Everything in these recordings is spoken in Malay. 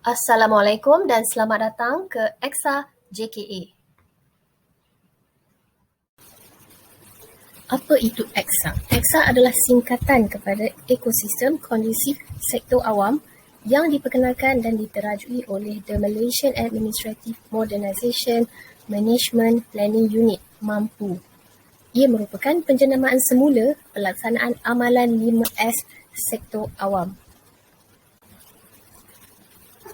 Assalamualaikum dan selamat datang ke EXA JKA. Apa itu EXA? EXA adalah singkatan kepada Ekosistem Kondusif Sektor Awam yang diperkenalkan dan diterajui oleh The Malaysian Administrative Modernisation Management Planning Unit (MAMPU). Ia merupakan penjenamaan semula pelaksanaan amalan 5S Sektor Awam.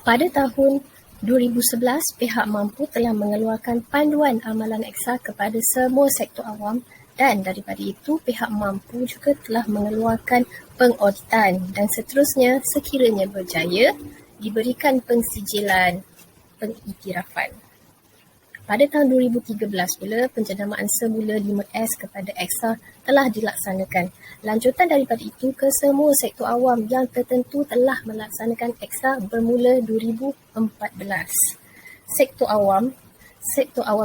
Pada tahun 2011, pihak MAMPU telah mengeluarkan panduan amalan EXA kepada semua sektor awam dan daripada itu pihak MAMPU juga telah mengeluarkan pengauditan dan seterusnya sekiranya berjaya diberikan pensijilan pengiktirafan. Pada tahun 2013 pula, penjenamaan semula 5S kepada EXA telah dilaksanakan. Lanjutan daripada itu ke semua sektor awam yang tertentu telah melaksanakan EXA bermula 2014. Sektor awam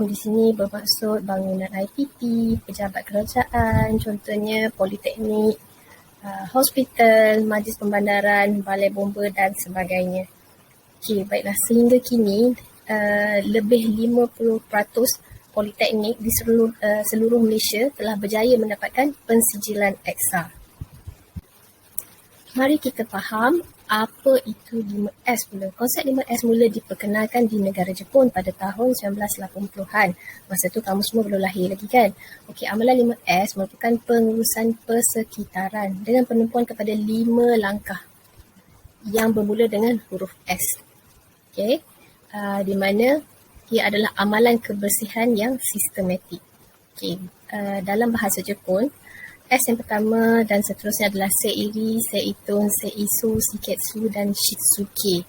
di sini bermaksud bangunan IPT, pejabat kerajaan, contohnya politeknik, hospital, majlis pembandaran, balai bomba dan sebagainya. Okey, baiklah, sehingga kini lebih 50% politeknik di seluruh Malaysia telah berjaya mendapatkan pensijilan EXA. Mari kita faham apa itu 5S pula. Konsep 5S mula diperkenalkan di negara Jepun pada tahun 1980-an. Masa tu kamu semua belum lahir lagi kan? Okey, amalan 5S merupakan pengurusan persekitaran dengan penumpuan kepada 5 langkah yang bermula dengan huruf S. Okey. Di mana ia adalah amalan kebersihan yang sistematik. Okay. Dalam bahasa Jepun, S yang pertama dan seterusnya adalah seiri, seiton, seisu, shiketsu dan shitsuke.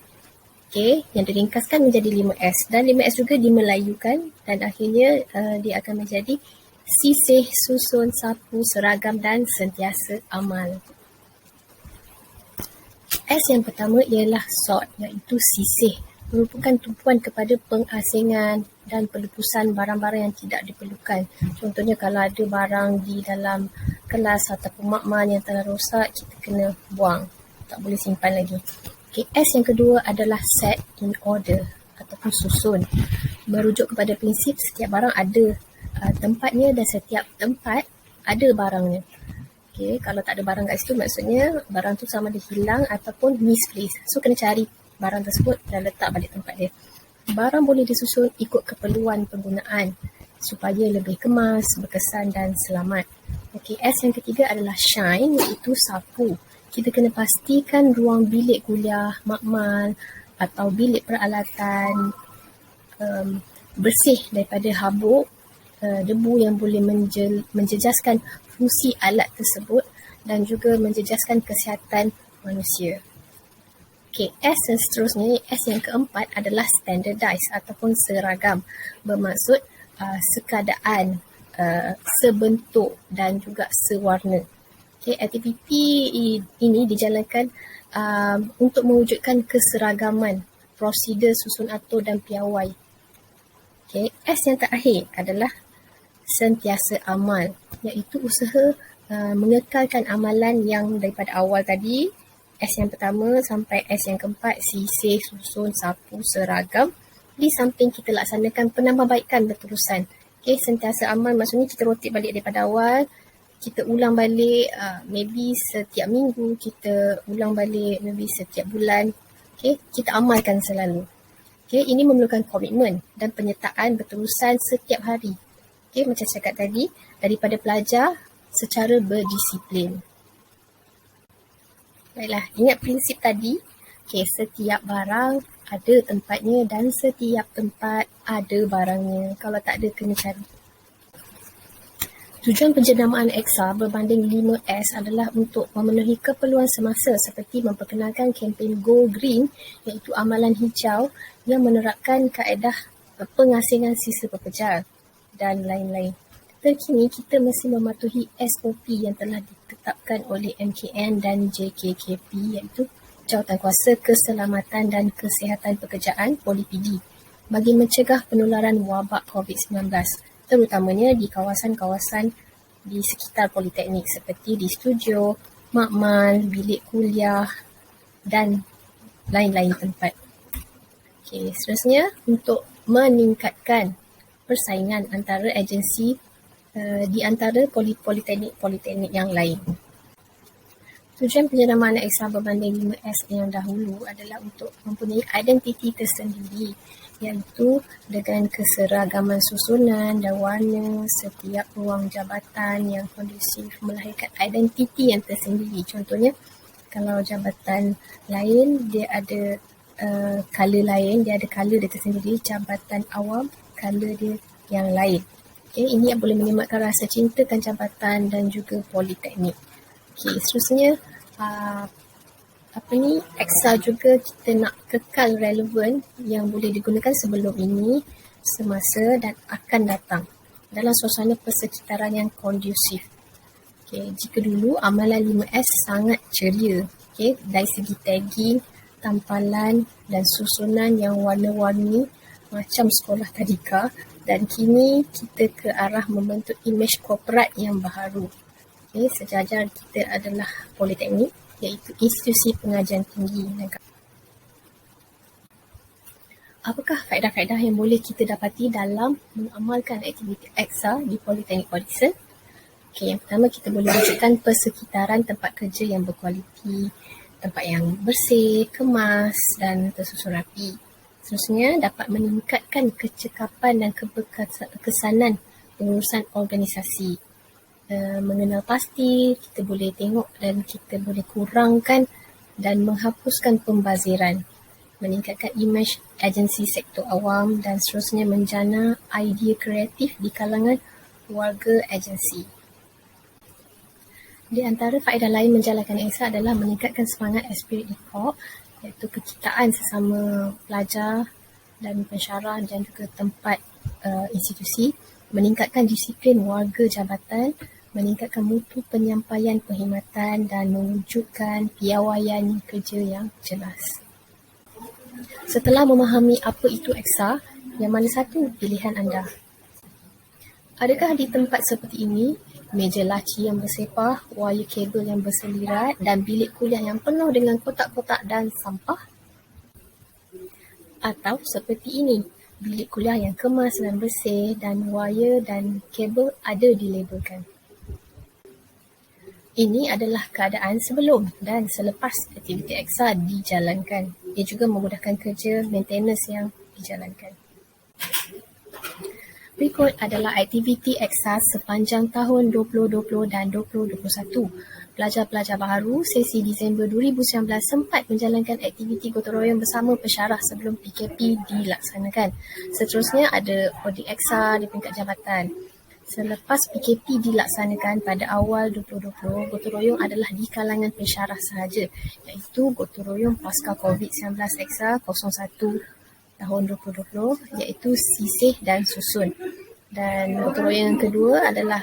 Okay. Yang diringkaskan menjadi 5S dan 5S juga dimelayukan dan akhirnya dia akan menjadi sisih, susun, sapu, seragam dan sentiasa amal. S yang pertama ialah sort, iaitu sisih. Merupakan tumpuan kepada pengasingan dan peletusan barang-barang yang tidak diperlukan. Contohnya kalau ada barang di dalam kelas ataupun makmal yang telah rosak, kita kena buang. Tak boleh simpan lagi. Okay, S yang kedua adalah set in order ataupun susun. Merujuk kepada prinsip setiap barang ada tempatnya dan setiap tempat ada barangnya. Okay, kalau tak ada barang kat situ maksudnya barang tu sama ada hilang ataupun misplaced. So kena cari barang tersebut dan letak balik tempat dia. Barang boleh disusun ikut keperluan penggunaan supaya lebih kemas, berkesan dan selamat. Okey, S yang ketiga adalah shine, iaitu sapu. Kita kena pastikan ruang bilik kuliah, makmal atau bilik peralatan bersih daripada habuk, debu yang boleh menjejaskan fungsi alat tersebut dan juga menjejaskan kesihatan manusia. Okay, S dan seterusnya, S yang keempat adalah standardized ataupun seragam. Bermaksud sekadaan, sebentuk dan juga sewarna. Okay, aktiviti ini dijalankan untuk mewujudkan keseragaman prosedur susun atur dan piawai. Okay, S yang terakhir adalah sentiasa amal, iaitu usaha mengekalkan amalan yang daripada awal tadi, S yang pertama sampai S yang keempat, sisih, susun, sapu, seragam. Di samping kita laksanakan penambahbaikan berterusan. Okay, sentiasa amal maksudnya kita rotate balik daripada awal, kita ulang balik maybe setiap minggu, kita ulang balik maybe setiap bulan. Okay, kita amalkan selalu. Okay, ini memerlukan komitmen dan penyertaan berterusan setiap hari. Okay, macam cakap tadi, daripada pelajar secara berdisiplin. Baiklah, ingat prinsip tadi. Okay, setiap barang ada tempatnya dan setiap tempat ada barangnya. Kalau tak ada, kena cari. Tujuan penjenamaan EXA berbanding 5S adalah untuk memenuhi keperluan semasa seperti memperkenalkan kempen Go Green, iaitu amalan hijau yang menerapkan kaedah pengasingan sisa pekerja dan lain-lain. Terkini kita mesti mematuhi SOP yang telah ditetapkan oleh MKN dan JKKP, iaitu Jawatankuasa Keselamatan dan Kesihatan Pekerjaan (POLIPD) bagi mencegah penularan wabak COVID-19, terutamanya di kawasan-kawasan di sekitar politeknik seperti di studio, makmal, bilik kuliah dan lain-lain tempat. Seterusnya untuk meningkatkan persaingan antara agensi di antara politeknik yang lain. Tujuan penjenamaan Excel berbanding 5S yang dahulu adalah untuk mempunyai identiti tersendiri, iaitu dengan keseragaman susunan dan warna setiap ruang jabatan yang kondusif melahirkan identiti yang tersendiri. Contohnya, kalau jabatan lain dia ada color lain, dia ada color dia tersendiri. Jabatan awam, color dia yang lain. Ini yang boleh menyematkan rasa cintakan jabatan dan juga politeknik. Seterusnya Excel juga kita nak kekal relevan yang boleh digunakan sebelum ini, semasa dan akan datang dalam suasana persekitaran yang kondusif. Jika dulu amalan 5S sangat ceria, dari segi tagging, tampalan dan susunan yang warna-warni macam sekolah tadika, dan kini kita ke arah membentuk imej korporat yang baharu. Sejajar kita adalah politeknik, iaitu institusi pengajian tinggi negara. Apakah faedah-faedah yang boleh kita dapati dalam mengamalkan aktiviti Excel di Politeknik Odison? Yang pertama, kita boleh wujudkan persekitaran tempat kerja yang berkualiti, tempat yang bersih, kemas dan tersusun rapi. Seterusnya, dapat meningkatkan kecekapan dan kekesanan pengurusan organisasi. Mengenal pasti, kita boleh tengok dan kita boleh kurangkan dan menghapuskan pembaziran, meningkatkan imej agensi sektor awam dan seterusnya menjana idea kreatif di kalangan warga agensi. Di antara faedah lain menjalankan Excel adalah meningkatkan semangat esprit de corps, iaitu kekitaan sesama pelajar dan pensyarah dan juga tempat institusi, meningkatkan disiplin warga jabatan, meningkatkan mutu penyampaian perkhidmatan dan mewujudkan piawaian kerja yang jelas. Setelah memahami apa itu Excel, yang mana satu pilihan anda? Adakah di tempat seperti ini, meja laci yang bersepah, wire kabel yang berselirat dan bilik kuliah yang penuh dengan kotak-kotak dan sampah? Atau seperti ini, bilik kuliah yang kemas dan bersih dan wire dan kabel ada dilabelkan? Ini adalah keadaan sebelum dan selepas aktiviti Excel dijalankan. Ia juga memudahkan kerja maintenance yang dijalankan. Berikut adalah aktiviti Excel sepanjang tahun 2020 dan 2021. Pelajar-pelajar baharu sesi Disember 2019 sempat menjalankan aktiviti gotong royong bersama pensyarah sebelum PKP dilaksanakan. Seterusnya ada audit Excel di peringkat jabatan. Selepas PKP dilaksanakan pada awal 2020, gotong royong adalah di kalangan pensyarah sahaja, iaitu gotong royong pasca COVID-19 Excel 01 tahun 2020, iaitu sisih dan susun. Dan gotong royong yang kedua adalah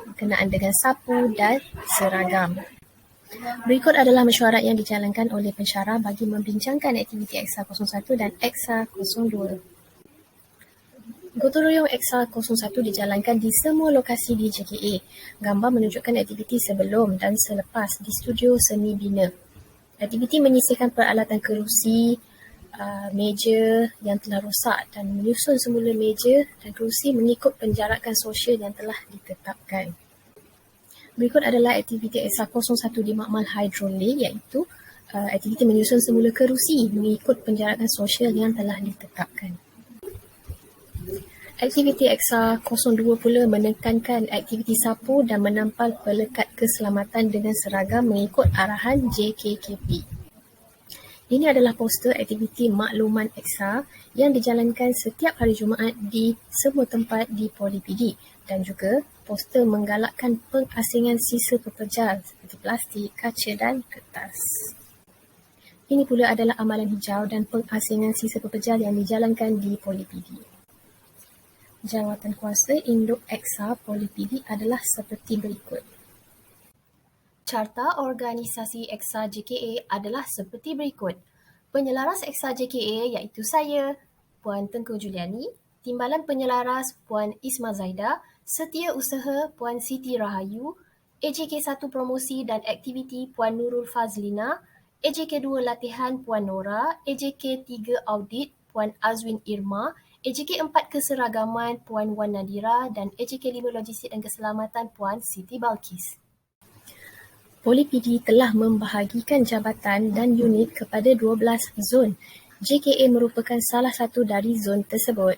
berkenaan dengan sapu dan seragam. Berikut adalah mesyuarat yang dijalankan oleh pensyarah bagi membincangkan aktiviti Excel 01 dan Excel 02. Gotong royong Excel 01 dijalankan di semua lokasi di JKA. Gambar menunjukkan aktiviti sebelum dan selepas di studio seni bina. Aktiviti menyisihkan peralatan kerusi, meja yang telah rosak dan menyusun semula meja dan kerusi mengikut penjarakan sosial yang telah ditetapkan. Berikut adalah aktiviti Excel 01 di Makmal Hidrolik, iaitu aktiviti menyusun semula kerusi mengikut penjarakan sosial yang telah ditetapkan. Aktiviti Excel 02 pula menekankan aktiviti sapu dan menampal pelekat keselamatan dengan seragam mengikut arahan JKKP. Ini adalah poster aktiviti makluman Excel yang dijalankan setiap hari Jumaat di semua tempat di PoliPD dan juga poster menggalakkan pengasingan sisa pepejal seperti plastik, kaca dan kertas. Ini pula adalah amalan hijau dan pengasingan sisa pepejal yang dijalankan di PoliPD. Jawatan kuasa induk Excel PoliPD adalah seperti berikut. Carta organisasi Excel JKA adalah seperti berikut. Penyelaras Excel JKA iaitu saya, Puan Tengku Juliani, Timbalan Penyelaras Puan Isma Zaida, Setiausaha Puan Siti Rahayu, AJK 1 Promosi dan Aktiviti Puan Nurul Fazlina, AJK 2 Latihan Puan Nora, AJK 3 Audit Puan Azwin Irma, AJK 4 Keseragaman Puan Wan Nadira dan AJK 5 Logistik dan Keselamatan Puan Siti Balkis. PoliPD telah membahagikan jabatan dan unit kepada 12 zon. JKA merupakan salah satu dari zon tersebut.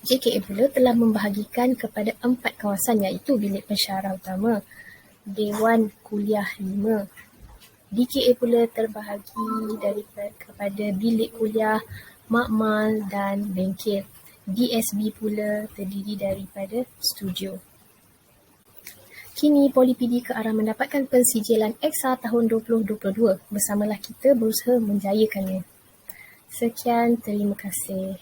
JKA pula telah membahagikan kepada 4 kawasan iaitu Bilik Pensyarah Utama, Dewan Kuliah 5. DKA pula terbahagi kepada Bilik Kuliah, Makmal dan Bengkel. DSB pula terdiri daripada studio. Kini PoliPD ke arah mendapatkan pensijilan EXA tahun 2022. Bersamalah kita berusaha menjayakannya. Sekian, terima kasih.